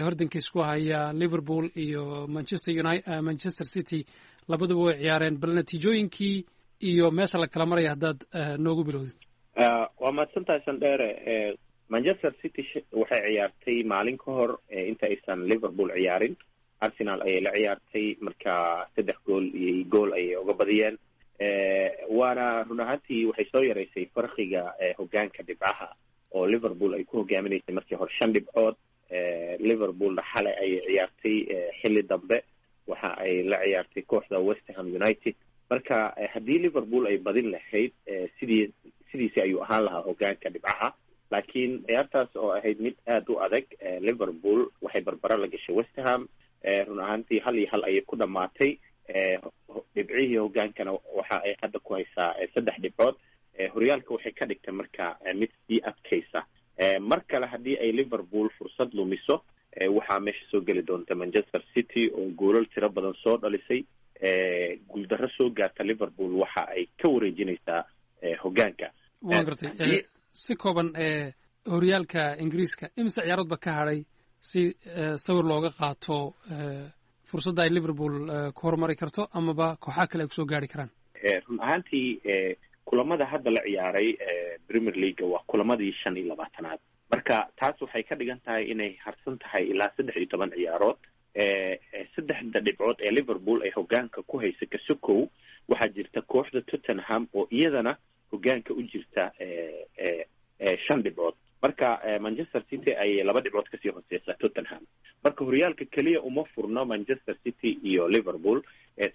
hordanka isku haya Liverpool iyo Manchester City labaduba way ciyaareen bal natiijooyinkii iyo meesha la kala maraya haddaad noogu bilowdid. waa mahadsantahay Sandere. Manchester City waxay ciyaartay maalin ka hor inta aysan Liverpool ciyaarin. Arsenal ayay la ciyaartay marka 3 gool ayay uga badiyeen. waana run ahaantii waxay soo yareysay farqiga hoggaanka dhibcaha oo Liverpool ay ku hogaaminaysay markii hore 5 dhibcood. Liverpool xalay ay ciyaartay xilli dambe waxa ay la ciyaartay kooxda West Ham United. marka haddii Liverpool ay badin lahayd sidiisi ayuu ahaan lahaa hoggaanka dhibcaha. laakiin ciyaartaas oo ahayd mid aad u adag, Liverpool waxay barbaro la gashay West Ham. run ahaantii 1-1 ayay ku dhamaatay. dhibcihii hoggaankana waxa ay hadda ku haysaa 3 dhibcood. horyaalka waxay ka dhigtay marka mid sii adkaysa. mar kale haddii ay Liverpool fursad lumiso waxaa meesha soo geli doonta Manchester City oo goolal tiro badan soo dhalisay. guuldarro soo gaarta Liverpool waxa ay ka wareejinaysaa hoggaanka. waan gartay si kooban horyaalka Ingiriiska imse ciyaaroodba ka hadhay si sawir looga qaato fursadda ay Liverpool ku horumari karto amaba kooxaha kale ay kusoo gaari karaan. run ahaantii kulamada hadda la ciyaaray Premier League waa kulamadii 25aad. marka taas waxay ka dhigan tahay inay harsan tahay ilaa 13 ciyaarood. 3 dhibcood ee Liverpool ay hoggaanka ku haysa ka sokow waxaa jirta kooxda Tottenham oo iyadana hoggaanka u jirta 5 dhibcood. marka Manchester City ay 2 dhibcood kasii hooseysa Tottenham. marka horyaalka kaliya uma furno Manchester City iyo Liverpool.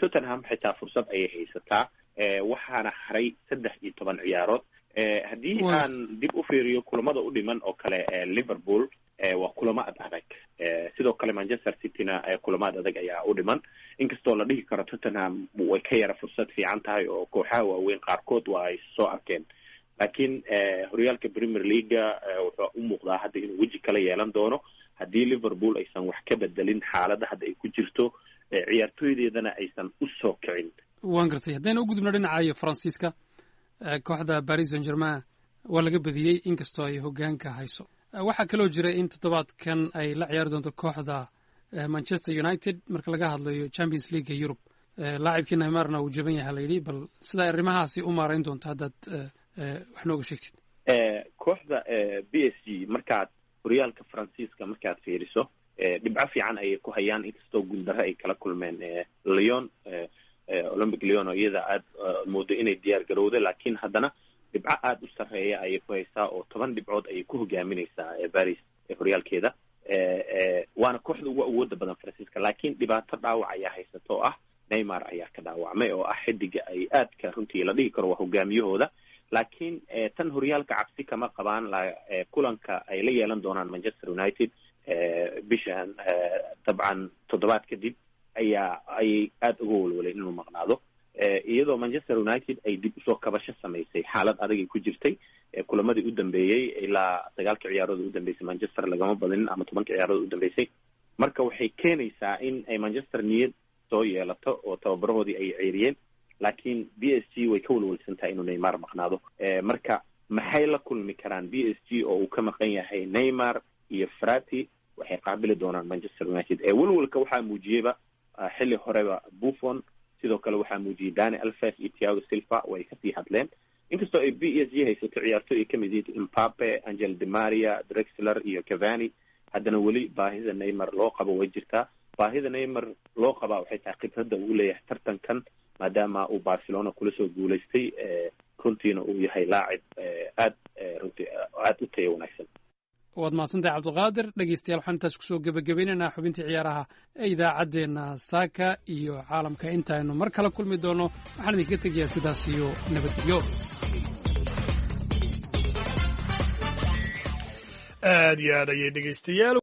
Tottenham xitaa fursad ayay haysataa. waxaana haray 13 ciyaarood. haddii aan dib u fiiriyo kulamada u dhiman oo kale Liverpool waa kulamo adag. sidoo kale Manchester Cityna kulamo adag ayaa u dhiman. inkastoo la dhihi karo Tottenham way ka yara fursad fiican tahay oo kooxaha waaweyn qaarkood waa ay soo arkeen. laakiin horyaalka Premier League wuxuu u muuqdaa hadda inuu weji kala yeelan doono haddii Liverpool aysan wax ka bedelin xaaladda hadda ay ku jirto, ciyaartooydeedana aysan u soo kicin. waan gartay haddayna u gudubno dhinaca Faransiiska, kooxda Paris Saint-Germain waa laga badiyey inkastoo ay hoggaanka hayso. waxaa kaloo jira in toddobaadkan ay la ciyaari doonto kooxda Manchester United marka laga hadlayo Champions League Europe. laacibkii Neymarna uu jaban yahay la yidhi, bal sida arrimahaasi u maarayn doonto haddaad wax nooga sheegtid. kooxda PSG markaad horyaalka Faransiiska markaad fiiriso dhibco fiican ayay ku hayaan inkastoo guuldarro ay kala kulmeen Lyon. Olympic Lyon oo iyada aad moodo inay diyaar garowday, laakiin haddana dhibco aad u sarreeya ayay ku haysaa oo 10 dhibcood ayay ku hogaaminaysaa Paris horyaalkeeda. waana kooxda ugu awoodda badan Faransiiska, laakiin dhibaato dhaawac ayaa haysato oo ah Neymar ayaa ka dhaawacmay oo ah xidiga ay aadka runtii la dhihi karo waa hogaamiyahooda. laakiin tan horyaalka cabsi kama qabaan. kulanka ay la yeelan doonaan Manchester United bishan dabcan 7 kadib ayay aad uga walwaleen inuu maqnaado. iyadoo Manchester United ay dib usoo kabasho samaysay xaalad adag ay ku jirtay. kulamadii u dambeeyey ilaa 9 ciyaarood u dambeysay Manchester lagama badinin ama 10 ciyaarood u dambeysay. marka waxay keenaysaa in ay Manchester niyad soo yeelato oo tababarahoodii ay ceyriyeen. laakiin PSG way ka walwalsan tahay inuu Neymar maqnaado. marka maxay la kulmi karaan PSG oo uu ka maqan yahay Neymar iyo Verratti? waxay qaabili doonaan Manchester United. walwalka waxaa muujiyeyba xilli horeba Buffon, sidoo kale waxaa muujiyey Dani Alves iyo Thiago Silva way kasii hadleen. inkastoo ay PSG haysato ciyaartooy ay kamid yihiin Mbappe, Angel Di Maria, Drexler iyo Cavani, haddana weli baahida Neymar loo qabo way jirtaa. baahida Neymar loo qabaa waxay tahay khibradda uu leeyahay tartankan maadaama uu Barcelona kula soo guulaystay. runtiina uu yahay laacib aad u tayo wanaagsan. waad mahadsantahay Cabdiqaadir. dhegeystayaal waxaan intaas kusoo gebagabaynaynaa xubintii ciyaaraha ee idaacaddeenna saaka iyo caalamka. intaaynu mar kale kulmi doono waxaan idinkaga tegayaa sidaas iyo nabadgelyo. aad iyo aad ayay dhegeystayaal